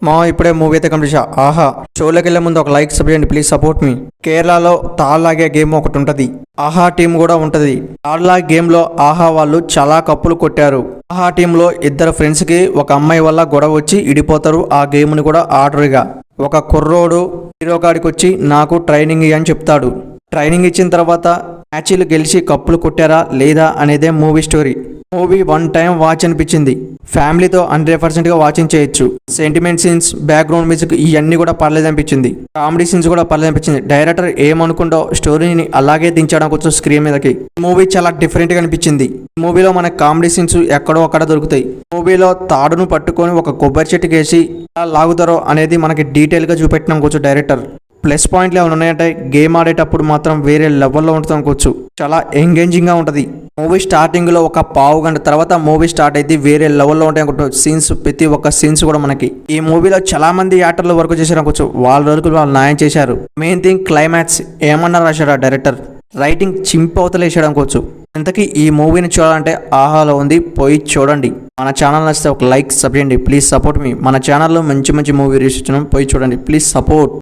మా ఇప్పుడే మూవీ అయితే కంప్లీట్ ఆహా షోలోకి వెళ్ళే ముందు ఒక లైక్ సబ్జెక్ట్ ప్లీజ్ సపోర్ట్ మీ. కేరళలో తాళ్ లాగే గేమ్ ఒకటి ఉంటది. ఆహా టీం కూడా ఉంటది. తాళ్ లాగే గేమ్ లో ఆహా వాళ్ళు చాలా కప్పులు కొట్టారు. ఆహా టీమ్ లో ఇద్దరు ఫ్రెండ్స్ కి ఒక అమ్మాయి వల్ల గొడవ వచ్చి ఇడిపోతారు. ఆ గేమ్ ని కూడా ఆర్డర్గా ఒక కుర్రోడు హీరో కాడికి వచ్చి నాకు ట్రైనింగ్ అని చెప్తాడు. ట్రైనింగ్ ఇచ్చిన తర్వాత మ్యాచ్లు గెలిచి కప్పులు కొట్టారా లేదా అనేదే movie story. Movie one time watch అనిపించింది. ఫ్యామిలీతో 100% వాచింగ్ చేయొచ్చు. సెంటిమెంట్ సీన్స్, బ్యాక్గ్రౌండ్ మ్యూజిక్ ఇవన్నీ కూడా పర్లేదు అనిపించింది. కామెడీ సీన్స్ కూడా పర్లేదు అనిపించింది. డైరెక్టర్ ఏమనుకుంటో స్టోరీని అలాగే దించడం కొంచెం స్క్రీన్ మీదకి. మూవీ చాలా డిఫరెంట్ గా అనిపించింది. మూవీలో మనకి కామెడీ సీన్స్ ఎక్కడో అక్కడ దొరుకుతాయి. మూవీలో తాడును పట్టుకొని ఒక కొబ్బరి చెట్టుకి వేసి ఎలా లాగుతారో అనేది మనకి డీటెయిల్ గా చూపెట్టినాం కొంచెం డైరెక్టర్. ప్లస్ పాయింట్లు ఏమైనా ఉన్నాయంటే గేమ్ ఆడేటప్పుడు మాత్రం వేరే లెవెల్లో ఉంటుంది అనుకోవచ్చు. చాలా ఎంగేజింగ్గా ఉంటుంది. మూవీ స్టార్టింగ్లో ఒక పావు గంట తర్వాత మూవీ స్టార్ట్ అయితే వేరే లెవెల్లో ఉంటాయి అనుకుంటాం. సీన్స్ ప్రతి ఒక్క సీన్స్ కూడా మనకి ఈ మూవీలో చాలా మంది యాక్టర్లు వర్క్ చేశారు అనుకోవచ్చు. వాళ్ళ వరకు వాళ్ళు న్యాయం చేశారు. మెయిన్ థింగ్ క్లైమాక్స్ ఏమన్నా రాశాడు ఆ డైరెక్టర్. రైటింగ్ చింపవతలేసాడు అనుకోవచ్చు. ఇంతకీ ఈ మూవీని చూడాలంటే ఆహాలో ఉంది, పోయి చూడండి. మన ఛానల్ నచ్చితే ఒక లైక్ సబ్జెక్ట్ ప్లీజ్ సపోర్ట్ మీ. మన ఛానల్లో మంచి మంచి మూవీ రివ్యూస్ ఇస్తున్నాం, పోయి చూడండి ప్లీజ్ సపోర్ట్.